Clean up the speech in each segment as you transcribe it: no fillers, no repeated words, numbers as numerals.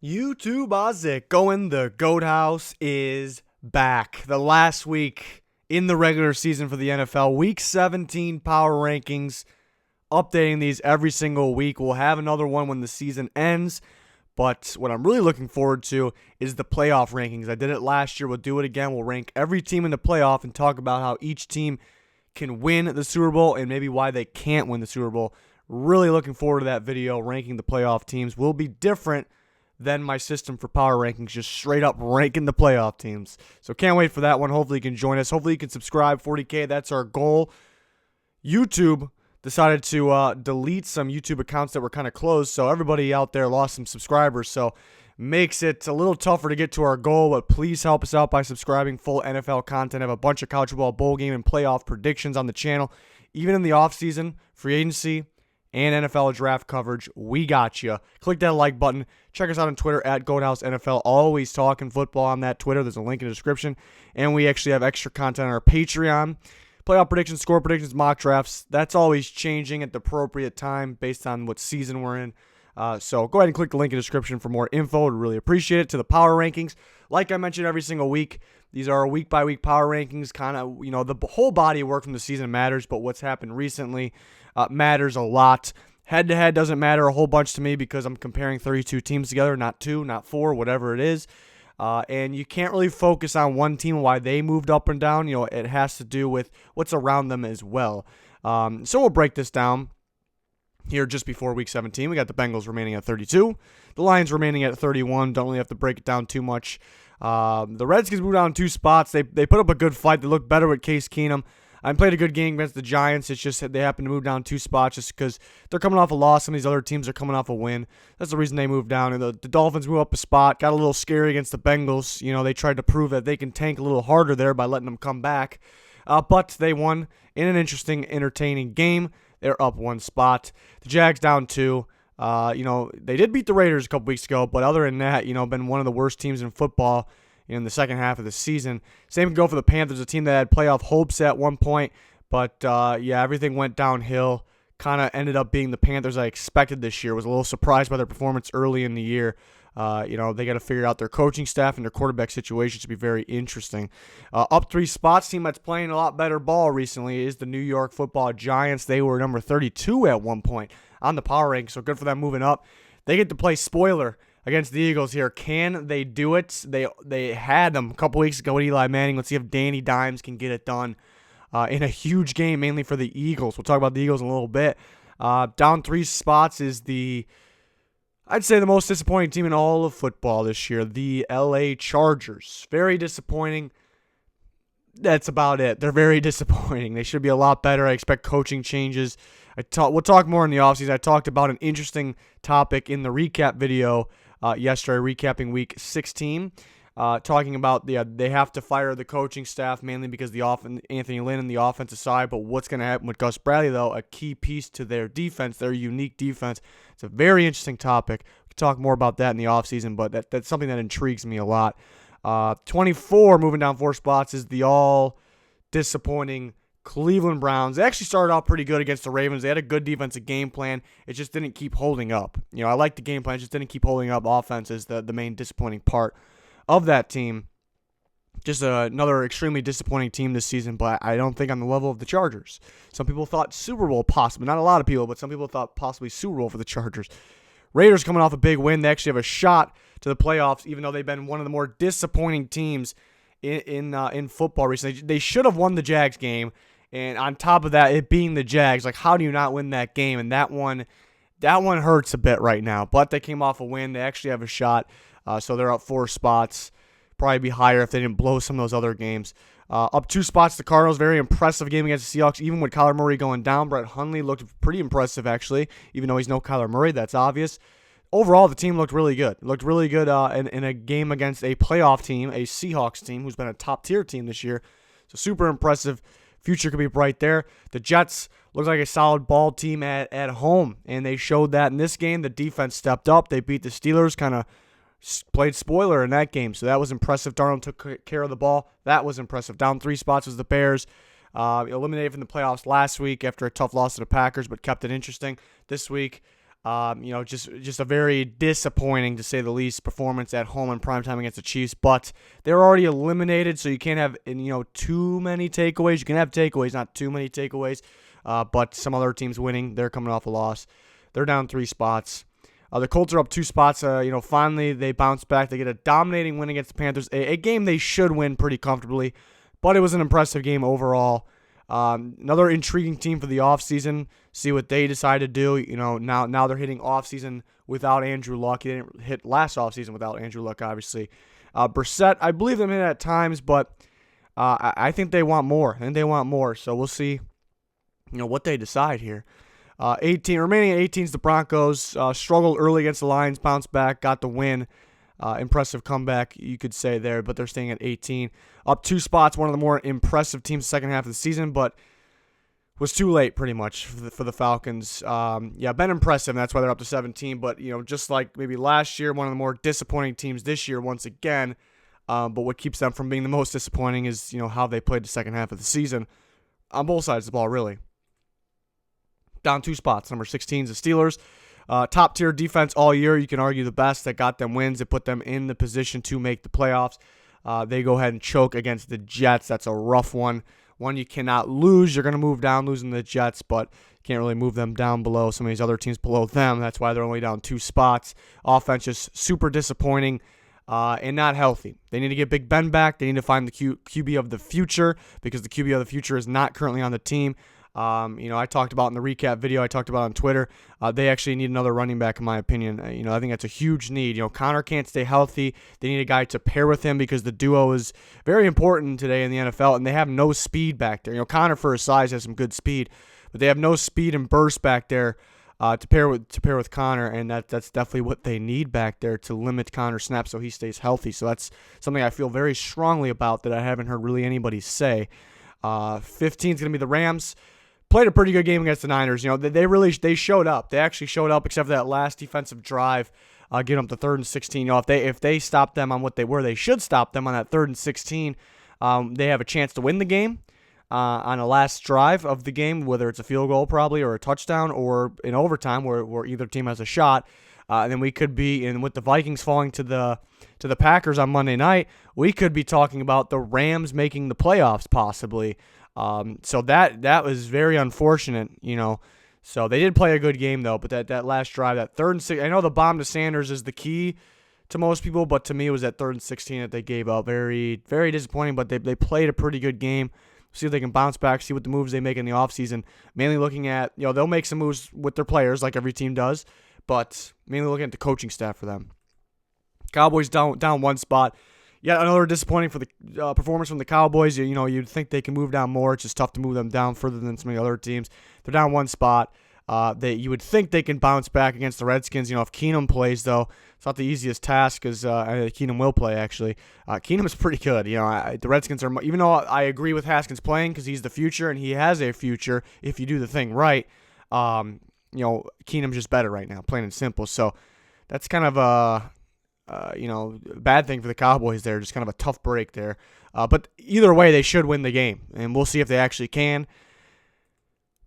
YouTube, how's it going? The Goat House is back. The last week in the regular season for the NFL. Week 17 power rankings. Updating these every single week. We'll have another one when the season ends. But what I'm really looking forward to is the playoff rankings. I did it last year. We'll do it again. We'll rank every team in the playoff and talk about how each team can win the Super Bowl and maybe why they can't win the Super Bowl. Really looking forward to that video. Ranking the playoff teams will be different than my system for power rankings, just straight up ranking the playoff teams. So can't wait for that one. Hopefully you can join us. Hopefully you can subscribe. 40K, that's our goal. YouTube decided to delete some YouTube accounts that were kind of closed, so everybody out there lost some subscribers, so makes it a little tougher to get to our goal, but please help us out by subscribing. Full NFL content. I have a bunch of college football bowl game and playoff predictions on the channel. Even in the offseason, free agency, and NFL draft coverage, we got you. Click that like button. Check us out on Twitter at GoatHouseNFL. Always talking football on that Twitter. There's a link in the description. And we actually have extra content on our Patreon. Playoff predictions, score predictions, mock drafts. That's always changing at the appropriate time based on what season we're in. So go ahead and click the link in the description for more info. Would really appreciate it. To the power rankings, like I mentioned every single week, these are week-by-week power rankings. Kind of, the whole body of work from the season matters, but what's happened recently matters a lot. Head-to-head doesn't matter a whole bunch to me because I'm comparing 32 teams together, not 2, not 4, whatever it is. And you can't really focus on one team and why they moved up and down. It has to do with what's around them as well. So we'll break this down here just before Week 17. We got the Bengals remaining at 32. The Lions remaining at 31. Don't really have to break it down too much. The Redskins moved down 2 spots. They put up a good fight. They looked better with Case Keenum. I played a good game against the Giants. It's just that they happen to move down 2 spots just because they're coming off a loss. Some of these other teams are coming off a win. That's the reason they moved down. And the Dolphins move up a spot. Got a little scary against the Bengals. They tried to prove that they can tank a little harder there by letting them come back. But they won in an interesting, entertaining game. They're up 1 spot. The Jags down 2. They did beat the Raiders a couple weeks ago, but other than that, been one of the worst teams in football in the second half of the season. Same can go for the Panthers, a team that had playoff hopes at one point, but everything went downhill. Kind of ended up being the Panthers I expected this year. Was a little surprised by their performance early in the year. They got to figure out their coaching staff and their quarterback situation. Should be very interesting. Up 3 spots, team that's playing a lot better ball recently is the New York Football Giants. They were number 32 at one point on the power rank, so good for them moving up. They get to play spoiler against the Eagles here. Can they do it? They had them a couple weeks ago with Eli Manning. Let's see if Danny Dimes can get it done in a huge game, mainly for the Eagles. We'll talk about the Eagles in a little bit. Down 3 spots is I'd say the most disappointing team in all of football this year, the LA Chargers. Very disappointing. That's about it. They're very disappointing. They should be a lot better. I expect coaching changes. We'll talk more in the offseason. I talked about an interesting topic in the recap video yesterday, recapping Week 16, talking about they have to fire the coaching staff mainly because Anthony Lynn and the offensive side. But what's going to happen with Gus Bradley, though, a key piece to their defense, their unique defense. It's a very interesting topic. We can talk more about that in the offseason, but that's something that intrigues me a lot. 24, moving down 4 spots, is the all-disappointing Cleveland Browns. They actually started off pretty good against the Ravens. They had a good defensive game plan. It just didn't keep holding up. I like the game plan. It just didn't keep holding up. Offense is the main disappointing part of that team. Just another extremely disappointing team this season, but I don't think on the level of the Chargers. Some people thought Super Bowl possibly. Not a lot of people, but some people thought possibly Super Bowl for the Chargers. Raiders coming off a big win. They actually have a shot to the playoffs, even though they've been one of the more disappointing teams in football recently. They should have won the Jags game. And on top of that, it being the Jags, like, how do you not win that game? And that one hurts a bit right now. But they came off a win. They actually have a shot. So they're up 4 spots. Probably be higher if they didn't blow some of those other games. Up 2 spots, the Cardinals. Very impressive game against the Seahawks. Even with Kyler Murray going down, Brett Hundley looked pretty impressive, actually. Even though he's no Kyler Murray, that's obvious. Overall, the team looked really good. Looked really good in a game against a playoff team, a Seahawks team, who's been a top-tier team this year. So super impressive. Future could be bright there. The Jets look like a solid ball team at home, and they showed that in this game. The defense stepped up. They beat the Steelers, kind of played spoiler in that game, so that was impressive. Darnold took care of the ball. That was impressive. Down 3 spots was the Bears. Eliminated from the playoffs last week after a tough loss to the Packers, but kept it interesting. This week, Just a very disappointing, to say the least, performance at home in primetime against the Chiefs. But they're already eliminated, so you can't have too many takeaways. You can have takeaways, not too many takeaways. But some other teams winning, they're coming off a loss. They're down 3 spots. The Colts are up 2 spots. Finally they bounce back. They get a dominating win against the Panthers, a game they should win pretty comfortably, but it was an impressive game overall. Another intriguing team for the offseason. See what they decide to do. Now they're hitting offseason without Andrew Luck. He didn't hit last offseason without Andrew Luck, obviously. Brissett, I believe them in at times, but I think they want more. So we'll see, what they decide here. Remaining at 18 is the Broncos. Struggled early against the Lions, bounced back, got the win. Impressive comeback, you could say there, but they're staying at 18. Up 2 spots, one of the more impressive teams the second half of the season, but was too late pretty much for the Falcons. Been impressive, and that's why they're up to 17, but, just like maybe last year, one of the more disappointing teams this year once again. But what keeps them from being the most disappointing is, how they played the second half of the season on both sides of the ball, really. Down 2 spots. Number 16 is the Steelers. Top tier defense all year. You can argue the best that got them wins. That put them in the position to make the playoffs. They go ahead and choke against the Jets. That's a rough one. One you cannot lose. You're going to move down losing the Jets, but you can't really move them down below some of these other teams below them. That's why they're only down 2 spots. Offense just super disappointing and not healthy. They need to get Big Ben back. They need to find the QB of the future, because the QB of the future is not currently on the team. I talked about in the recap video, I talked about on Twitter, they actually need another running back, in my opinion. I think that's a huge need. Connor can't stay healthy. They need a guy to pair with him, because the duo is very important today in the NFL, and they have no speed back there. Connor, for his size, has some good speed, but they have no speed and burst back there to pair with Connor, and that's definitely what they need back there to limit Connor's snaps so he stays healthy. So that's something I feel very strongly about that I haven't heard really anybody say. 15 is going to be the Rams. Played a pretty good game against the Niners. They showed up. They actually showed up, except for that last defensive drive, getting up to 3rd and 16. If they stop them on what they were, they should stop them on that 3rd and 16. They have a chance to win the game on a last drive of the game, whether it's a field goal probably or a touchdown or in overtime where either team has a shot. And then we could be, and with the Vikings falling to the Packers on Monday night, we could be talking about the Rams making the playoffs possibly. So that was very unfortunate, So they did play a good game, though, but that last drive, that 3rd and 6, I know the bomb to Sanders is the key to most people, but to me it was that 3rd and 16 that they gave up. Very, very disappointing, but they played a pretty good game. See if they can bounce back, see what the moves they make in the offseason. Mainly looking at, they'll make some moves with their players like every team does, but mainly looking at the coaching staff for them. Cowboys down 1 spot. Yeah, another disappointing for the performance from the Cowboys. You'd think they can move down more. It's just tough to move them down further than some of the other teams. They're down 1 spot. You would think they can bounce back against the Redskins. If Keenum plays, though, it's not the easiest task, because Keenum will play, actually. Keenum is pretty good. The Redskins are, even though I agree with Haskins playing because he's the future, and he has a future if you do the thing right, Keenum's just better right now, plain and simple. So that's kind of a bad thing for the Cowboys there, just kind of a tough break there. But either way, they should win the game, and we'll see if they actually can.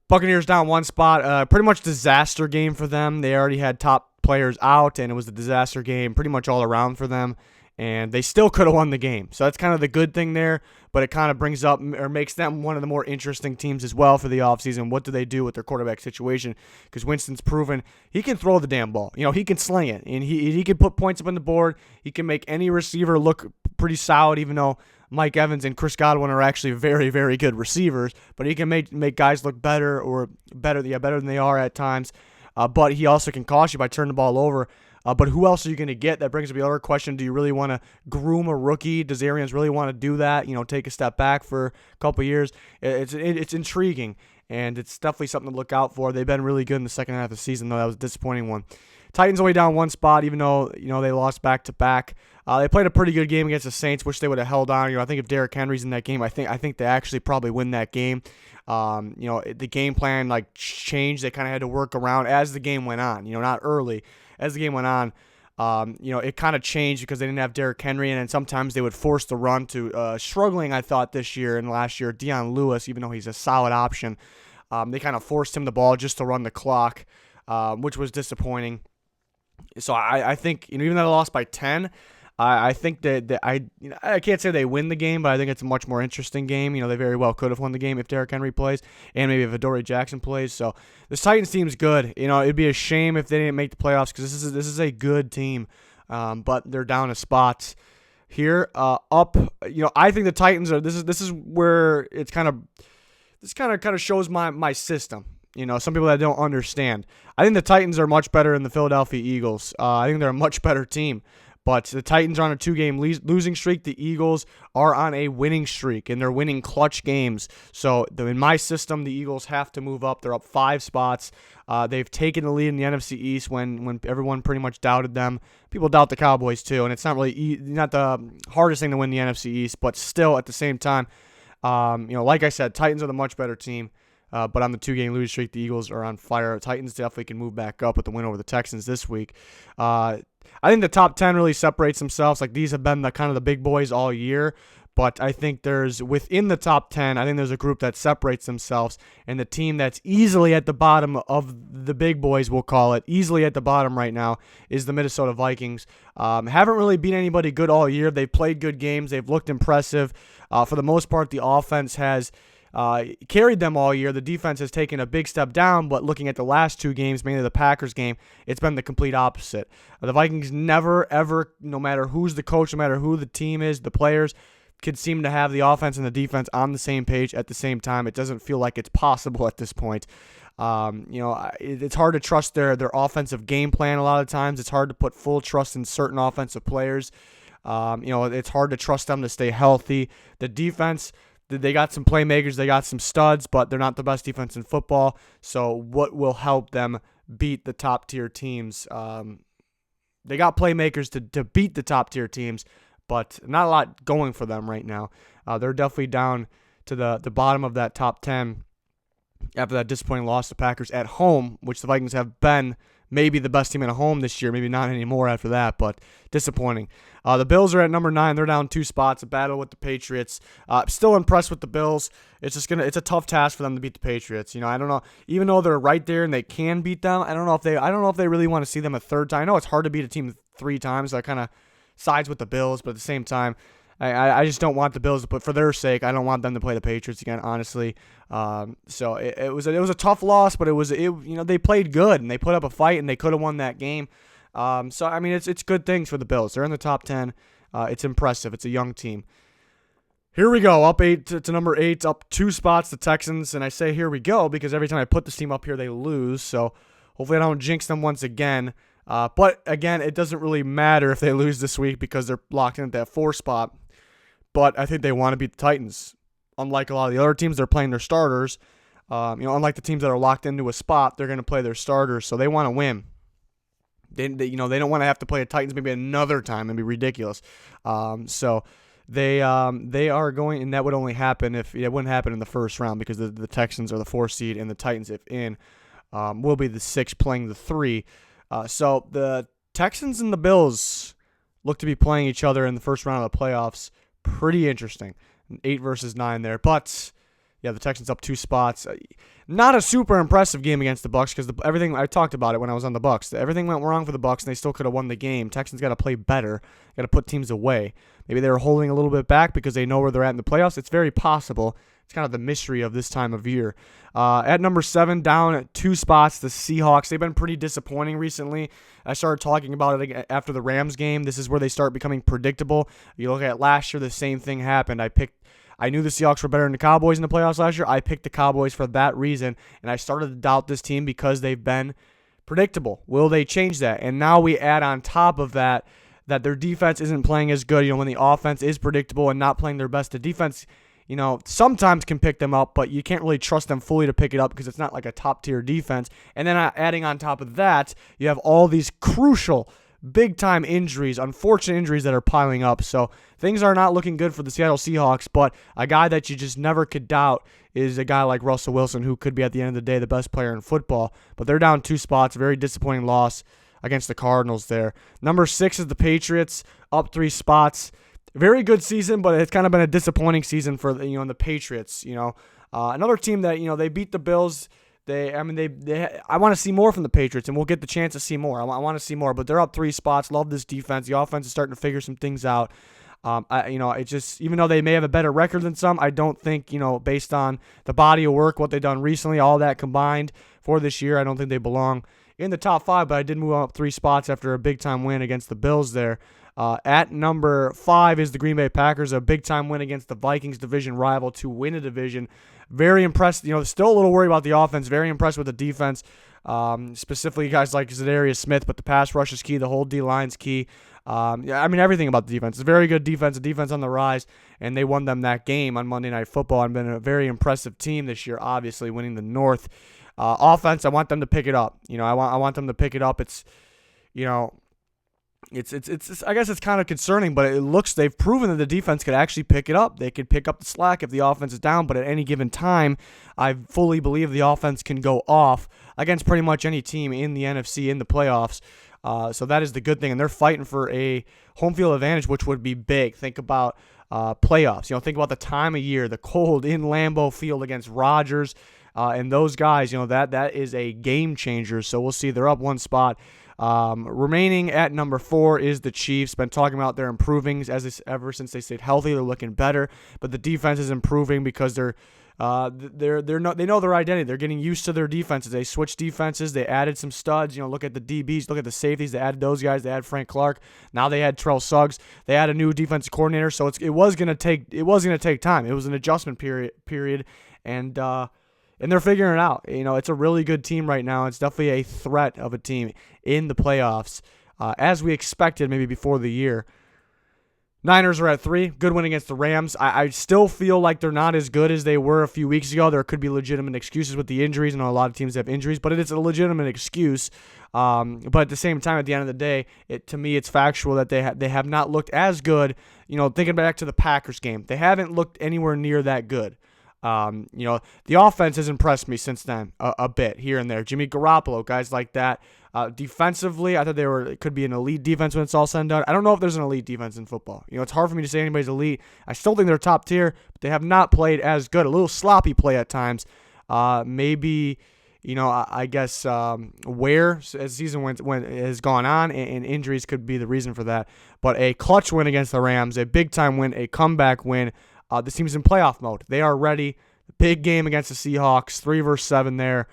Buccaneers down 1 spot. Pretty much disaster game for them. They already had top players out, and it was a disaster game pretty much all around for them. And they still could have won the game. So that's kind of the good thing there, but it kind of brings up or makes them one of the more interesting teams as well for the offseason. What do they do with their quarterback situation? Because Winston's proven he can throw the damn ball. He can sling it, and he can put points up on the board. He can make any receiver look pretty solid, even though Mike Evans and Chris Godwin are actually very, very good receivers. But he can make guys look better than they are at times. But he also can cost you by turning the ball over. But who else are you going to get? That brings up the other question. Do you really want to groom a rookie? Does Arians really want to do that? Take a step back for a couple of years? It's intriguing, and it's definitely something to look out for. They've been really good in the second half of the season, though. That was a disappointing one. Titans only down 1 spot, even though they lost back-to-back. They played a pretty good game against the Saints. Wish they would have held on. I think if Derrick Henry's in that game, I think they actually probably win that game. The game plan changed. They kind of had to work around as the game went on. Not early. As the game went on, it kind of changed because they didn't have Derrick Henry, and sometimes they would force the run to struggling, I thought, this year and last year. Deion Lewis, even though he's a solid option, they kind of forced him the ball just to run the clock. which was disappointing. So I think, even though they lost by 10, I think that I can't say they win the game, but I think it's a much more interesting game. They very well could have won the game if Derrick Henry plays and maybe if Adoree Jackson plays. So this Titans team's good. It'd be a shame if they didn't make the playoffs because this is a good team, but they're down a spot here. Up, I think the Titans are. This is where it's kind of shows my system. Some people that don't understand. I think the Titans are much better than the Philadelphia Eagles. I think they're a much better team. But the Titans are on a 2-game losing streak. The Eagles are on a winning streak, and they're winning clutch games. So in my system, the Eagles have to move up. They're up 5 spots. They've taken the lead in the NFC East when everyone pretty much doubted them. People doubt the Cowboys too, and it's not the hardest thing to win the NFC East. But still, at the same time, like I said, Titans are the much better team. But on the 2-game losing streak, the Eagles are on fire. Titans definitely can move back up with the win over the Texans this week. I think the top 10 really separates themselves. Like, these have been the big boys all year. But I think within the top 10, I think there's a group that separates themselves. And the team that's easily at the bottom of the big boys, we'll call it, easily at the bottom right now, is the Minnesota Vikings. Haven't really beat anybody good all year. They've played good games. They've looked impressive. For the most part, the offense has carried them all year. The defense has taken a big step down, but looking at the last 2 games, mainly the Packers game, it's been the complete opposite. The Vikings never, ever, no matter who's the coach, no matter who the team is, the players, could seem to have the offense and the defense on the same page at the same time. It doesn't feel like it's possible at this point. It's hard to trust their offensive game plan a lot of times. It's hard to put full trust in certain offensive players. It's hard to trust them to stay healthy. The defense, they got some playmakers, they got some studs, but they're not the best defense in football. So what will help them beat the top-tier teams? They got playmakers to beat the top-tier teams, but not a lot going for them right now. They're definitely down to the bottom of that top 10 after that disappointing loss to Packers at home, which the Vikings have been maybe the best team at home this year, maybe not anymore after that, but disappointing. The Bills are at number 9. They're down 2 spots, a battle with the Patriots. Still impressed with the Bills. It's a tough task for them to beat the Patriots. I don't know, even though they're right there and they can beat them, I don't know if they really want to see them a third time. I know it's hard to beat a team 3 times, so I kind of sides with the Bills, but at the same time, I just don't want the Bills, but for their sake, I don't want them to play the Patriots again, honestly. So it was a tough loss, but they played good and they put up a fight and they could have won that game. So I mean, it's good things for the Bills. They're in the top 10. It's impressive. It's a young team. Here we go, up 8 to number 8, up 2 spots, the Texans, and I say here we go because every time I put this team up here, they lose. So hopefully I don't jinx them once again. But again, it doesn't really matter if they lose this week because they're locked in at that 4 spot. But I think they want to beat the Titans. Unlike a lot of the other teams, they're playing their starters. Unlike the teams that are locked into a spot, they're going to play their starters, so they want to win. They don't want to have to play the Titans maybe another time and be ridiculous. So they are going, and that would only happen if it wouldn't happen in the first round because the Texans are the 4 seed and the Titans, if in, will be the 6 playing the 3. So the Texans and the Bills look to be playing each other in the first round of the playoffs. Pretty interesting. 8 versus 9 there. But, yeah, the Texans up 2 spots. Not a super impressive game against the Bucs because everything, I talked about it when I was on the Bucs. Everything went wrong for the Bucs, and they still could have won the game. Texans got to play better. Got to put teams away. Maybe they were holding a little bit back because they know where they're at in the playoffs. It's very possible. It's kind of the mystery of this time of year. At number 7, down at 2 spots, the Seahawks. They've been pretty disappointing recently. I started talking about it after the Rams game. This is where they start becoming predictable. You look at last year, the same thing happened. I knew the Seahawks were better than the Cowboys in the playoffs last year. I picked the Cowboys for that reason, and I started to doubt this team because they've been predictable. Will they change that? And now we add on top of that their defense isn't playing as good. When the offense is predictable and not playing their best, the defense, sometimes can pick them up, but you can't really trust them fully to pick it up because it's not like a top-tier defense. And then adding on top of that, you have all these crucial, big-time injuries, unfortunate injuries that are piling up. So things are not looking good for the Seattle Seahawks, but a guy that you just never could doubt is a guy like Russell Wilson, who could be at the end of the day the best player in football. But they're down 2 spots, very disappointing loss against the Cardinals there. Number 6 is the Patriots, up 3 spots. Very good season, but it's kind of been a disappointing season for the Patriots. Another team that they beat the Bills. I want to see more from the Patriots, and we'll get the chance to see more. I want to see more, but they're up 3 spots. Love this defense. The offense is starting to figure some things out. It just, even though they may have a better record than some, I don't think, based on the body of work, what they've done recently, all that combined for this year, I don't think they belong in the top 5, but I did move up 3 spots after a big-time win against the Bills there. At number 5 is the Green Bay Packers, a big-time win against the Vikings division rival to win a division. Very impressed. Still a little worried about the offense. Very impressed with the defense, specifically guys like Zadarius Smith, but the pass rush is key. The whole D-line's key. Everything about the defense. It's a very good defense, a defense on the rise, and they won them that game on Monday Night Football and been a very impressive team this year, obviously, winning the North. Offense, I want them to pick it up. I want them to pick it up. It's I guess it's kind of concerning, but they've proven that the defense could actually pick it up. They could pick up the slack if the offense is down, but at any given time, I fully believe the offense can go off against pretty much any team in the NFC in the playoffs. So that is the good thing, and they're fighting for a home field advantage, which would be big. Think about playoffs. Think about the time of year, the cold in Lambeau Field against Rodgers, and those guys. That is a game changer. So we'll see. They're up 1 spot. Remaining at number 4 is the Chiefs. Been talking about their improving ever since they stayed healthy. They're looking better, but the defense is improving because they know their identity. They're getting used to their defenses. They switched defenses. They added some studs. Look at the DBs. Look at the safeties. They added those guys. They had Frank Clark. Now they had Terrell Suggs. They had a new defensive coordinator. So it was gonna take time. It was an adjustment period, and they're figuring it out. It's a really good team right now. It's definitely a threat of a team in the playoffs, as we expected maybe before the year. Niners are at 3. Good win against the Rams. I still feel like they're not as good as they were a few weeks ago. There could be legitimate excuses with the injuries. I know a lot of teams have injuries, but it's a legitimate excuse. But at the same time, at the end of the day, to me, it's factual that they have not looked as good. Thinking back to the Packers game, they haven't looked anywhere near that good. The offense has impressed me since then a bit here and there. Jimmy Garoppolo, guys like that. Defensively, I thought it could be an elite defense when it's all said and done. I don't know if there's an elite defense in football. It's hard for me to say anybody's elite. I still think they're top tier, but they have not played as good. A little sloppy play at times. Maybe, I guess where as the season has gone on, and injuries could be the reason for that. But a clutch win against the Rams, a big-time win, a comeback win. This team's in playoff mode. They are ready. Big game against the Seahawks, 3-7 there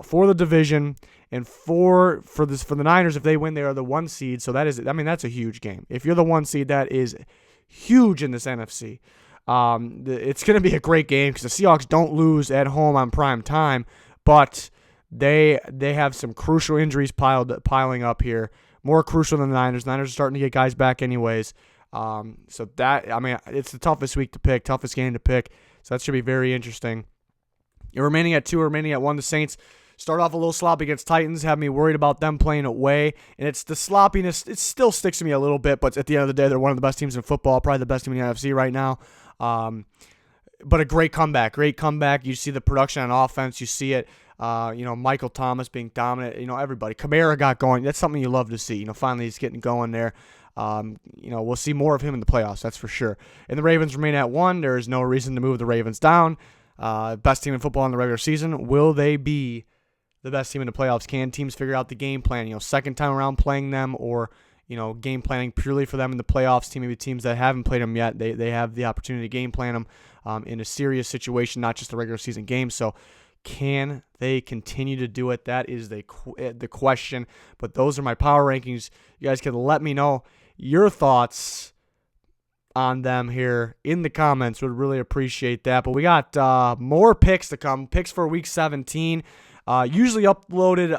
for the division, and for the Niners. If they win, they are the 1 seed. So that's a huge game. If you're the 1 seed, that is huge in this NFC. It's going to be a great game because the Seahawks don't lose at home on prime time, but they have some crucial injuries piling up here, more crucial than the Niners. The Niners are starting to get guys back anyways. It's the toughest week to pick, toughest game to pick. So that should be very interesting. You're remaining at 2, remaining at 1. The Saints start off a little sloppy against Titans, have me worried about them playing away. And it's the sloppiness, it still sticks to me a little bit, but at the end of the day, they're one of the best teams in football, probably the best team in the NFC right now. But a great comeback. You see the production on offense. You see it. Michael Thomas being dominant. Everybody. Kamara got going. That's something you love to see. Finally he's getting going there. We'll see more of him in the playoffs, that's for sure. And the Ravens remain at 1. There is no reason to move the Ravens down. Best team in football in the regular season. Will they be the best team in the playoffs? Can teams figure out the game plan? Second time around playing them, or game planning purely for them in the playoffs. Maybe teams that haven't played them yet, they have the opportunity to game plan them in a serious situation, not just a regular season game. So can they continue to do it? That is the question. But those are my power rankings. You guys can let me know your thoughts on them here in the comments. Would really appreciate that. But we got more picks to come. Picks for week 17. Usually uploaded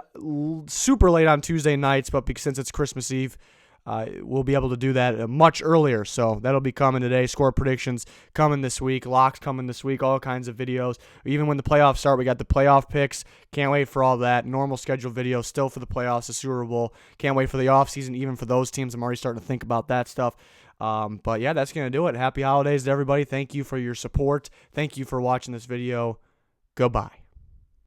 super late on Tuesday nights, but since it's Christmas Eve, we'll be able to do that much earlier. So that'll be coming today. Score predictions coming this week. Locks coming this week. All kinds of videos. Even when the playoffs start, we got the playoff picks. Can't wait for all that. Normal schedule videos still for the playoffs, the Super Bowl. Can't wait for the offseason, even for those teams. I'm already starting to think about that stuff. But yeah, that's going to do it. Happy holidays to everybody. Thank you for your support. Thank you for watching this video. Goodbye.